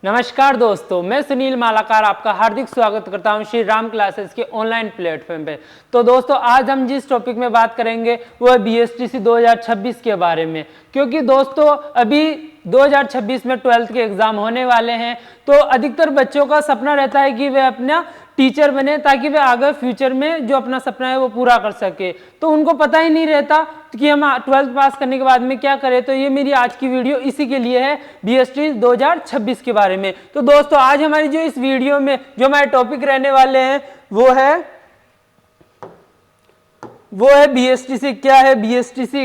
नमस्कार दोस्तों, मैं सुनील मालाकार आपका हार्दिक स्वागत करता हूं श्री राम क्लासेस के ऑनलाइन प्लेटफॉर्म पे। तो दोस्तों, आज हम जिस टॉपिक में बात करेंगे वो है बीएसटीसी 2026 के बारे में, क्योंकि दोस्तों अभी 2026 में 12th के एग्जाम होने वाले हैं। तो अधिकतर बच्चों का सपना रहता है कि वे अपना टीचर बने ताकि वे आगे फ्यूचर में जो अपना सपना है वो पूरा कर सके। तो उनको पता ही नहीं रहता कि हम 12th पास करने के बाद में क्या करें। तो ये मेरी आज की वीडियो इसी के लिए है, बीएसटी 2026 के बारे में। तो दोस्तों, आज हमारी जो इस वीडियो में जो हमारे टॉपिक रहने वाले हैं वो है बीएसटीसी क्या है, बीएसटीसी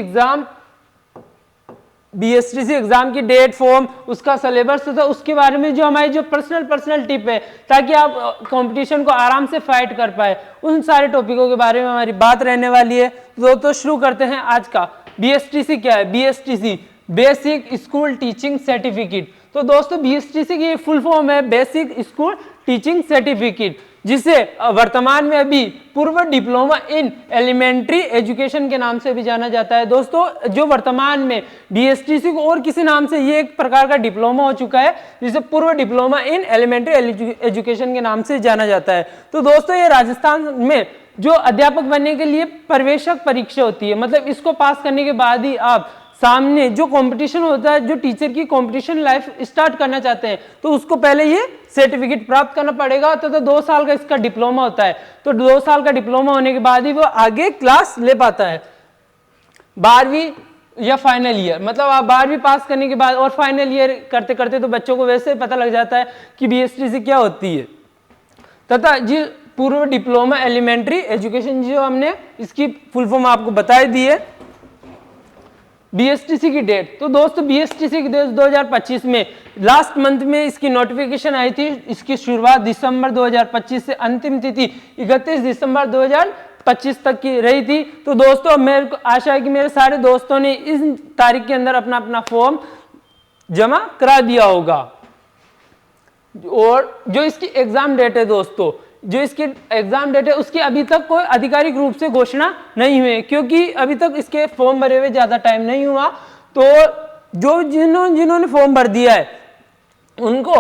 एग्जाम की डेट, फॉर्म, उसका सिलेबस, तो उसके बारे में जो हमारी जो पर्सनल टिप है ताकि आप कंपटीशन को आराम से फाइट कर पाए, उन सारे टॉपिकों के बारे में हमारी बात रहने वाली है। तो शुरू करते हैं आज का। बीएसटीसी क्या है? BSTC basic school teaching certificate. तो दोस्तों, बीएसटीसी की फुल फॉर्म है बेसिक स्कूल टीचिंग सर्टिफिकेट, जिसे वर्तमान में अभी पूर्व डिप्लोमा इन एलिमेंट्री एजुकेशन के नाम से भी जाना जाता है। दोस्तों, जो वर्तमान में बीएसटीसी को और किसी नाम से ये एक प्रकार का डिप्लोमा हो चुका है जिसे पूर्व डिप्लोमा इन एलिमेंट्री एजुकेशन के नाम से जाना जाता है। तो दोस्तों, ये राजस्थान में जो अध्यापक बनने के लिए प्रवेशक परीक्षा होती है, मतलब इसको पास करने के बाद ही आप सामने जो कंपटीशन होता है, जो टीचर की कंपटीशन लाइफ स्टार्ट करना चाहते हैं, तो उसको पहले ये सर्टिफिकेट प्राप्त करना पड़ेगा। तो 2 साल का इसका डिप्लोमा होता है। तो 2 साल का डिप्लोमा होने के बाद ही वो आगे क्लास ले पाता है। 12वीं या फाइनल ईयर, मतलब आप 12वीं पास करने के बाद और फाइनल ईयर करते करते तो बच्चों को वैसे पता लग जाता है कि बीएसटीसी क्या होती है। तथा जी पूर्व डिप्लोमा एलिमेंट्री एजुकेशन, जो हमने इसकी फुल फॉर्म आपको बताई दी है। बीएसटीसी की डेट, तो दोस्तों बीएसटीसी की डेट 2025 में लास्ट मंथ में इसकी नोटिफिकेशन आई थी। इसकी शुरुआत दिसंबर 2025 से अंतिम तिथि 31 दिसंबर 2025 तक की रही थी। तो दोस्तों, मेरे को आशा है कि मेरे सारे दोस्तों ने इस तारीख के अंदर अपना अपना फॉर्म जमा करा दिया होगा। और जो इसकी एग्जाम डेट है दोस्तों, जो इसकी एग्जाम डेट है उसकी अभी तक कोई आधिकारिक रूप से घोषणा नहीं हुई, क्योंकि अभी तक इसके फॉर्म भरे हुए ज्यादा टाइम नहीं हुआ। तो जो जिन्होंने फॉर्म भर दिया है उनको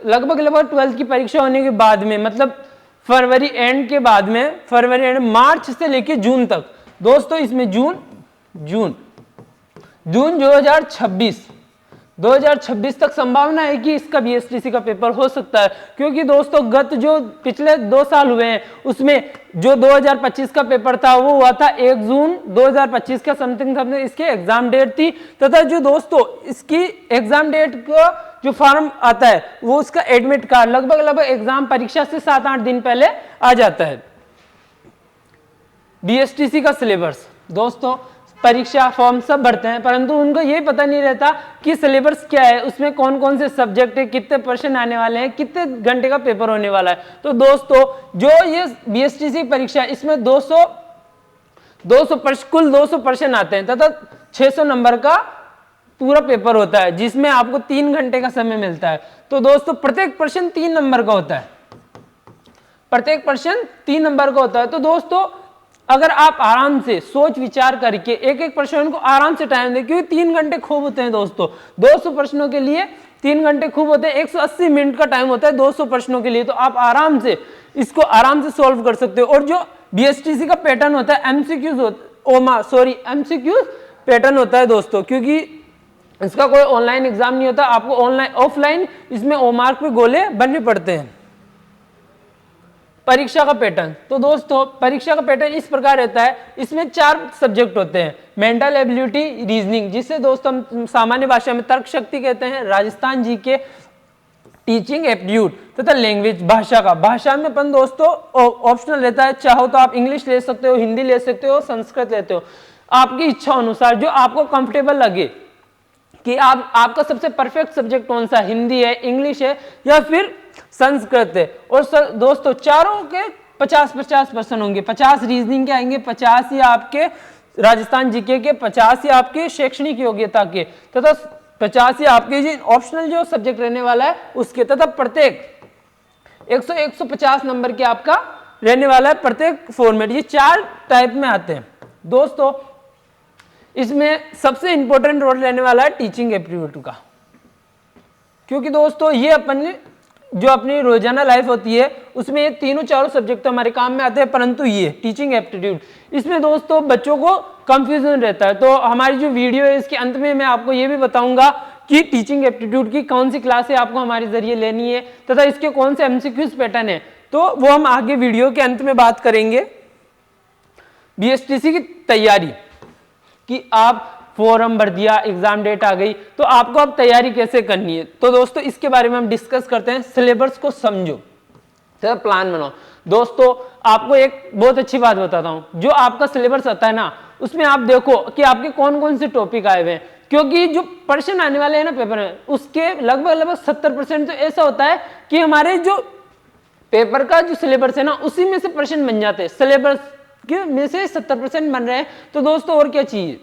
लगभग 12th की परीक्षा होने के बाद में, मतलब फरवरी एंड के बाद में, फरवरी एंड मार्च से लेकर जून तक, दोस्तों इसमें जून 2026 तक संभावना है कि इसका बीएसटीसी का पेपर हो सकता है। क्योंकि दोस्तों, गत जो पिछले 2 साल हुए हैं उसमें जो 2025 का पेपर था वो हुआ था 1 जून 2025 का समथिंग इसके एग्जाम डेट थी। तथा जो दोस्तों इसकी एग्जाम डेट का जो फॉर्म आता है वो उसका एडमिट कार्ड लगभग एग्जाम परीक्षा से 7-8 दिन पहले आ जाता है। बीएसटीसी का सिलेबस, दोस्तों परीक्षा फॉर्म सब भरते हैं, परंतु उनको ये पता नहीं रहता कि सिलेबस क्या है, उसमें कौन कौन से सब्जेक्ट है, कितने प्रश्न आने वाले हैं, कितने घंटे का पेपर होने वाला है। तो दोस्तों, जो ये बीएसटीसी परीक्षा है इसमें कुल 200 प्रश्न आते हैं तथा 600 नंबर का पूरा पेपर होता है, जिसमें आपको 3 घंटे का समय मिलता है। तो दोस्तों, प्रत्येक प्रश्न 3 नंबर का होता है। तो दोस्तों, अगर आप आराम से सोच विचार करके एक प्रश्न को आराम से टाइम दें, क्योंकि 3 घंटे खूब होते हैं दोस्तों, 200 प्रश्नों के लिए 3 घंटे खूब होते हैं। 180 मिनट का टाइम होता है 200 प्रश्नों के लिए। तो आप आराम से इसको सॉल्व कर सकते हो। और जो बीएसटीसी का पैटर्न होता है एमसीक्यूज पैटर्न होता है दोस्तों, क्योंकि इसका कोई ऑनलाइन एग्जाम नहीं होता, आपको ऑफलाइन इसमें ओमार्क पे गोले बनने पड़ते हैं। परीक्षा का पैटर्न, तो दोस्तों परीक्षा का पैटर्न इस प्रकार रहता है। इसमें 4 सब्जेक्ट होते हैं, मेंटल एबिलिटी, रीजनिंग, जिसे दोस्तों हम सामान्य भाषा में तर्क शक्ति कहते हैं, राजस्थान जीके, टीचिंग एप्टीट्यूड तथा लैंग्वेज, भाषा में अपन दोस्तों ऑप्शनल रहता है, चाहो तो आप इंग्लिश ले सकते हो, हिंदी ले सकते हो, संस्कृत लेते हो, आपकी इच्छा अनुसार जो आपको कंफर्टेबल लगे कि आपका सबसे परफेक्ट सब्जेक्ट कौन सा, हिंदी है, इंग्लिश है या फिर संस्कृत है। और दोस्तों चारों के 50-50 प्रश्न होंगे। 50 रीजनिंग के आएंगे, 50 ही आपके राजस्थान जीके के, 50 ही आपके शैक्षणिक योग्यता के, तथा 50 ही आपके जो ऑप्शनल जो सब्जेक्ट रहने वाला है उसके, तथा प्रत्येक 100-150 नंबर के आपका रहने वाला है प्रत्येक फॉर्मेट। ये 4 टाइप में आते हैं दोस्तों। इसमें सबसे इंपॉर्टेंट रोल रहने वाला है टीचिंग एप्टीट्यूड का। क्योंकि दोस्तों ये अपन जो अपनी रोजाना लाइफ होती है उसमें ये तीनों चारों सब्जेक्ट तो हमारे काम में आते हैं, परंतु ये टीचिंग एप्टीट्यूड इसमें दोस्तों बच्चों को कंफ्यूजन रहता है। तो हमारी जो वीडियो है इसके अंत में मैं आपको ये भी बताऊंगा कि टीचिंग एप्टीट्यूड की कौन सी क्लासें आपको हमारे जरिए लेनी है तथा इसके कौन से एमसीक्यूज पैटर्न है, तो वो हम आगे वीडियो के अंत में बात करेंगे। बीएसटीसी की तैयारी कि आप फॉर्म भर दिया, एग्जाम डेट आ गई, तो आपको अब तैयारी कैसे करनी है, तो दोस्तों इसके बारे में हम डिस्कस करते हैं। सिलेबस को समझो, तो प्लान बनाओ। दोस्तों आपको एक बहुत अच्छी बात बताता हूं, जो आपका सिलेबस आता है ना उसमें आप देखो कि आपके कौन कौन से टॉपिक आए हुए हैं, क्योंकि जो प्रश्न आने वाले हैं ना पेपर में उसके लगभग 70% तो ऐसा होता है कि हमारे जो पेपर का जो सिलेबस है ना उसी में से प्रश्न बन जाते हैं। सिलेबस के में से 70% बन रहे हैं, तो दोस्तों और क्या चाहिए,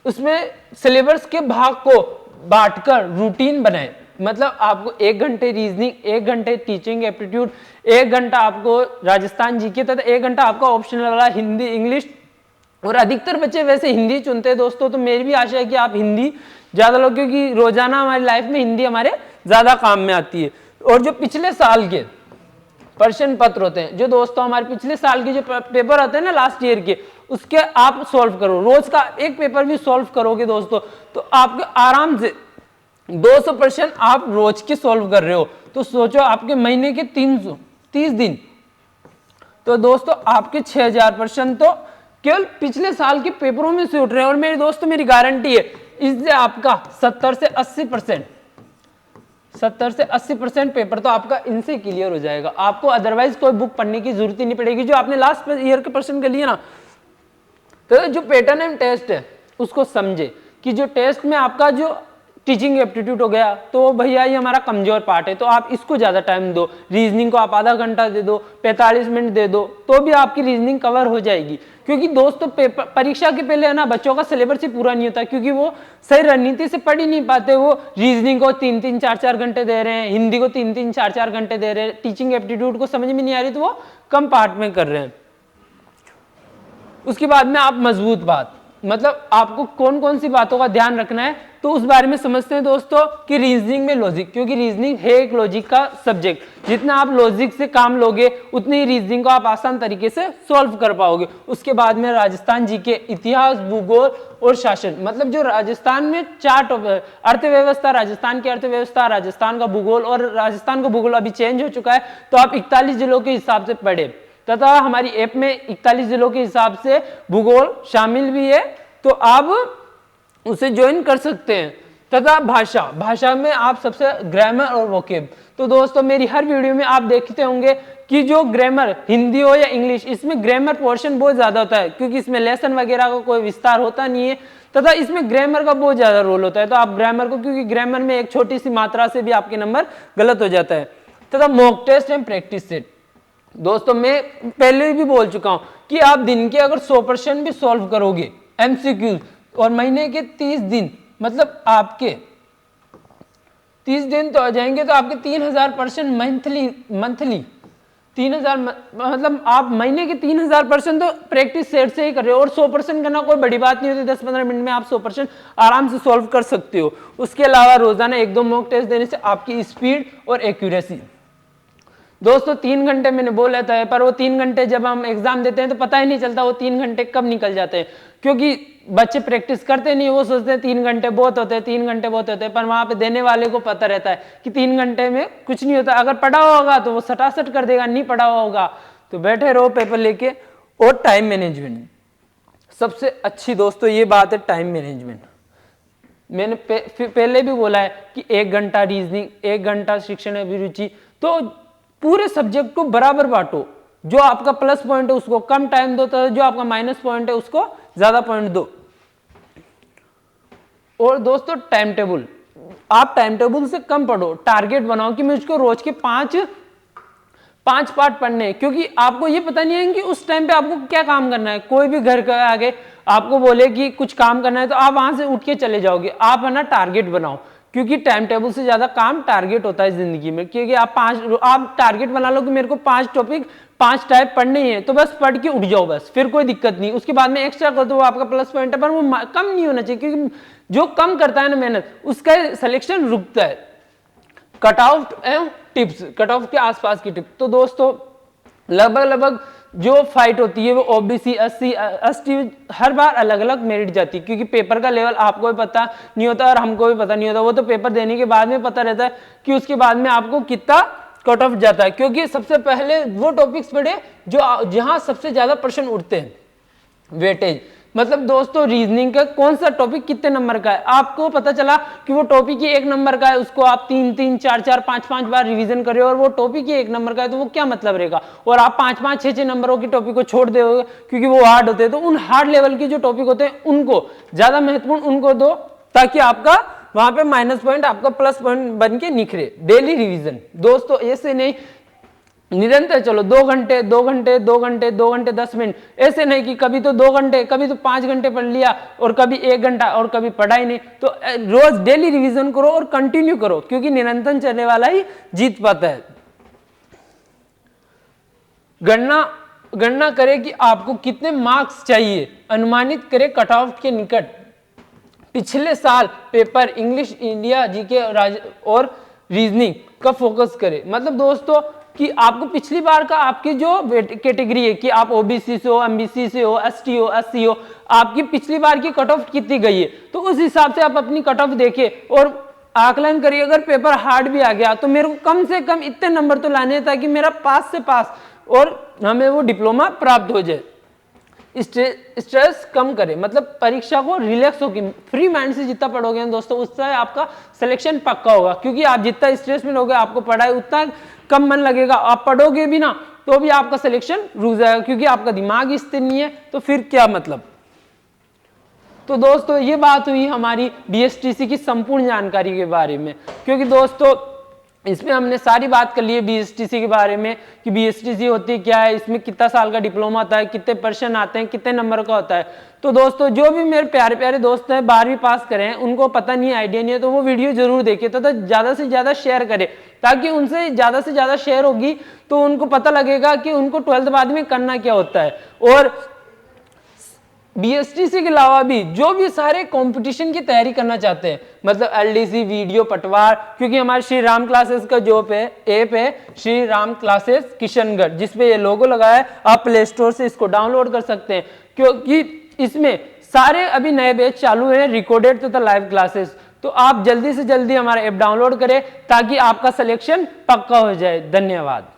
उसमें सिलेबस के भाग को बांटकर रूटीन बनाए। मतलब आपको 1 घंटे रीजनिंग, 1 घंटे टीचिंग एप्टीट्यूड, 1 घंटा आपको राजस्थान जीके तथा 1 घंटा आपका ऑप्शनल वाला हिंदी इंग्लिश, और अधिकतर बच्चे वैसे हिंदी चुनते हैं दोस्तों, तो मेरी भी आशा है कि आप हिंदी ज्यादा लो, क्योंकि रोजाना हमारी लाइफ में हिंदी हमारे ज्यादा काम में आती है। और जो पिछले साल के प्रश्न पत्र होते हैं, जो दोस्तों हमारे पिछले साल के जो पेपर होते हैं ना लास्ट ईयर के, उसके आप सॉल्व करो। रोज का एक पेपर भी सॉल्व करोगे दोस्तों तो आपके आराम से 200 प्रश्न आप रोज के सॉल्व कर रहे हो, तो सोचो आपके महीने के 330 दिन, तो दोस्तों आपके 6000 प्रश्न तो केवल पिछले साल के पेपरों में से उठ रहे हैं। और मेरे दोस्तों मेरी गारंटी है इससे आपका 70 से 80% पेपर तो आपका इनसे क्लियर हो जाएगा। आपको अदरवाइज कोई बुक पढ़ने की जरूरत ही नहीं पड़ेगी। जो आपने लास्ट ईयर के प्रश्न के लिए ना, तो जो पैटर्न एंड टेस्ट है उसको समझे कि जो टेस्ट में आपका जो टीचिंग एप्टीट्यूड हो गया तो भैया ये हमारा कमजोर पार्ट है, तो आप इसको ज्यादा टाइम दो। रीजनिंग को आप आधा घंटा दे दो, 45 मिनट दे दो, तो भी आपकी रीजनिंग कवर हो जाएगी। क्योंकि दोस्तों पेपर परीक्षा के पहले है ना बच्चों का सिलेबस ही पूरा नहीं होता, क्योंकि वो सही रणनीति से पढ़ ही नहीं पाते। वो रीजनिंग को 3-3, 4-4 घंटे दे रहे हैं, हिंदी को 3-3, 4-4 घंटे दे रहे हैं, टीचिंग एप्टीट्यूड को समझ में नहीं आ रही तो वो कम पार्ट में कर रहे हैं। उसके बाद में आप मजबूत बात, मतलब आपको कौन कौन सी बातों का ध्यान रखना है, तो उस बारे में समझते हैं दोस्तों कि रीजनिंग में लॉजिक, क्योंकि रीजनिंग है एक लॉजिक का सब्जेक्ट। जितना आप लॉजिक से काम लोगे उतनी ही रीजनिंग को आप आसान तरीके से सॉल्व कर पाओगे। उसके बाद में राजस्थान जी के इतिहास, भूगोल और शासन, मतलब जो राजस्थान में 4 टॉपिक, अर्थव्यवस्था, राजस्थान की अर्थव्यवस्था, राजस्थान का भूगोल, और राजस्थान का भूगोल अभी चेंज हो चुका है तो आप 41 जिलों के हिसाब से पढ़े, तथा हमारी ऐप में 41 जिलों के हिसाब से भूगोल शामिल भी है, तो आप उसे ज्वाइन कर सकते हैं। तथा भाषा में आप सबसे ग्रामर और वोकेब, तो दोस्तों मेरी हर वीडियो में आप देखते होंगे कि जो ग्रामर हिंदी हो या इंग्लिश, इसमें ग्रामर पोर्शन बहुत ज्यादा होता है, क्योंकि इसमें लेसन वगैरह का कोई विस्तार होता नहीं है, तथा इसमें ग्रामर का बहुत ज्यादा रोल होता है। तो आप ग्रामर को, क्योंकि ग्रामर में एक छोटी सी मात्रा से भी आपके नंबर गलत हो जाता है। तथा mock test and practice set, दोस्तों मैं पहले भी बोल चुका हूं कि आप दिन के अगर 100% भी सॉल्व करोगे एमसीक्यू, और महीने के 30 दिन, मतलब आपके 30 दिन तो आ जाएंगे, तो आपके 3000 प्रश्न मंथली 3000, मतलब आप महीने के 3000 प्रश्न तो प्रैक्टिस सेट से ही कर रहे हो। और 100% करना कोई बड़ी बात नहीं होती, 10-15 मिनट में आप 100% आराम से सॉल्व कर सकते हो। उसके अलावा रोजाना 1-2 मॉक टेस्ट देने से आपकी स्पीड और एक्यूरेसी, दोस्तों 3 घंटे मैंने बोला था, पर वो 3 घंटे जब हम एग्जाम देते हैं तो पता ही नहीं चलता वो 3 घंटे कब निकल जाते हैं, क्योंकि बच्चे प्रैक्टिस करते नहीं, वो सोचते हैं 3 घंटे बहुत होते हैं, 3 घंटे बहुत होते हैं, पर वहां पे देने वाले को पता रहता है कि 3 घंटे में कुछ नहीं होता। अगर पढ़ा होगा तो वो सटासट कर देगा, नहीं पढ़ा होगा तो बैठे रहो पेपर लेके। और टाइम मैनेजमेंट सबसे अच्छी दोस्तों ये बात है, टाइम मैनेजमेंट। मैंने पहले भी बोला है कि 1 घंटा रीजनिंग, 1 घंटा शिक्षण अभिरुचि, तो पूरे सब्जेक्ट को बराबर बांटो। जो आपका प्लस पॉइंट है उसको कम टाइम दो, तो जो आपका माइनस पॉइंट है उसको ज्यादा पॉइंट दो। और दोस्तों टाइम टेबल, आप टाइम टेबल से कम पढ़ो, टारगेट बनाओ कि मुझको रोज के 5 पार्ट पढ़ने हैं, क्योंकि आपको ये पता नहीं है कि उस टाइम पे आपको क्या काम करना है। कोई भी घर के आगे आपको बोले कि कुछ काम करना है तो आप वहां से उठ के चले जाओगे। आप है ना टारगेट बनाओ, क्योंकि टाइम टेबल से ज्यादा काम टारगेट होता है जिंदगी में। क्योंकि आप टारगेट बना लो कि मेरे को 5 टॉपिक 5 टाइप पढ़ने ही है, तो बस पढ़ के उठ जाओ, बस फिर कोई दिक्कत नहीं। उसके बाद में एक्स्ट्रा कर दो, वो आपका प्लस पॉइंट है, पर वो कम नहीं होना चाहिए, क्योंकि जो कम करता है ना मेहनत, उसका सिलेक्शन रुकता है। कट ऑफ एवं टिप्स, कट ऑफ के आसपास की टिप्स। तो दोस्तों लगभग जो फाइट होती है वो ओबीसी, एससी, एसटी हर बार अलग अलग मेरिट जाती है, क्योंकि पेपर का लेवल आपको भी पता नहीं होता और हमको भी पता नहीं होता। वो तो पेपर देने के बाद में पता रहता है कि उसके बाद में आपको कितना कट ऑफ जाता है, क्योंकि सबसे पहले वो टॉपिक्स पढ़े जो जहां सबसे ज्यादा प्रश्न उठते हैं, वेटेज। मतलब दोस्तों रीजनिंग का कौन सा टॉपिक कितने नंबर का है, आपको पता चला कि वो टॉपिक ही 1 नंबर का है, उसको आप 3-3, 4-4, 5-5 बार रिवीजन कर रहे हो और वो टॉपिक ही 1 नंबर का है, तो वो क्या मतलब रहेगा। और आप 5-5, 6-6 नंबरों की टॉपिक को छोड़ दोगे क्योंकि वो हार्ड होते हैं। तो उन हार्ड लेवल के जो टॉपिक होते हैं उनको ज्यादा महत्वपूर्ण उनको दो, ताकि आपका वहां पे माइनस पॉइंट आपका प्लस पॉइंट बन के निखरे। डेली रिवीजन दोस्तों, ऐसे नहीं निरंतर चलो 2 घंटे 2 घंटे 2 घंटे 2 घंटे 10 मिनट, ऐसे नहीं कि कभी तो 2 घंटे कभी तो 5 घंटे पढ़ लिया और कभी 1 घंटा और कभी पढ़ा ही नहीं। तो रोज डेली रिवीजन करो और कंटिन्यू करो, क्योंकि निरंतर चलने वाला ही जीत पाता है। गणना करें कि आपको कितने मार्क्स चाहिए, अनुमानित करें कट ऑफ के निकट। पिछले साल पेपर इंग्लिश, इंडिया, जीके और रीजनिंग का फोकस करें। मतलब दोस्तों कि आपको पिछली बार का आपकी जो कैटेगरी है कि आप ओबीसी से हो, एमबीसी से हो, एसटी हो, एससी हो, आपकी पिछली बार की कट ऑफ कितनी गई है, तो उस हिसाब से आप अपनी कट ऑफ देखिए और आकलन करिए। अगर पेपर हार्ड भी आ गया तो मेरे को कम से कम इतने नंबर तो लाने हैं ताकि मेरा पास से पास और हमें वो डिप्लोमा प्राप्त हो जाए। स्ट्रेस कम करें, मतलब परीक्षा को रिलैक्स होगी, फ्री माइंड से जितना पढ़ोगे दोस्तों उससे आपका सिलेक्शन पक्का होगा, क्योंकि आप जितना स्ट्रेस में लोगे आपको पढ़ाई उतना कम मन लगेगा। आप पढ़ोगे भी ना तो भी आपका सिलेक्शन रुक जाएगा, क्योंकि आपका दिमाग स्थिर नहीं है, तो फिर क्या मतलब। तो दोस्तों ये बात हुई हमारी बीएसटीसी की संपूर्ण जानकारी के बारे में, क्योंकि दोस्तों इसमें हमने सारी बात कर ली है बीएसटीसी के बारे में कि बीएसटीसी होती है क्या है, इसमें कितना साल का डिप्लोमा होता है, कितने पर्सन आते हैं, कितने नंबर का होता है। तो दोस्तों जो भी मेरे प्यारे प्यारे दोस्त हैं 12वीं पास करे हैं, उनको पता नहीं, आइडिया नहीं है, तो वो वीडियो जरूर देखें तथा ज्यादा से ज्यादा शेयर करें, ताकि उनसे ज्यादा से ज्यादा शेयर होगी तो उनको पता लगेगा कि उनको 12th बाद में करना क्या होता है। और बीएसटीसी के अलावा भी जो भी सारे कंपटीशन की तैयारी करना चाहते हैं, मतलब एलडीसी, वीडियो, पटवार, क्योंकि हमारे श्री राम क्लासेस का जो ऐप है श्री राम क्लासेस किशनगढ़, जिसपे ये लोगो लगा है, आप प्ले स्टोर से इसको डाउनलोड कर सकते हैं, क्योंकि इसमें सारे अभी नए बैच चालू हैं, रिकॉर्डेड तथा लाइव क्लासेस। तो आप जल्दी से जल्दी हमारा ऐप डाउनलोड करें ताकि आपका सिलेक्शन पक्का हो जाए। धन्यवाद।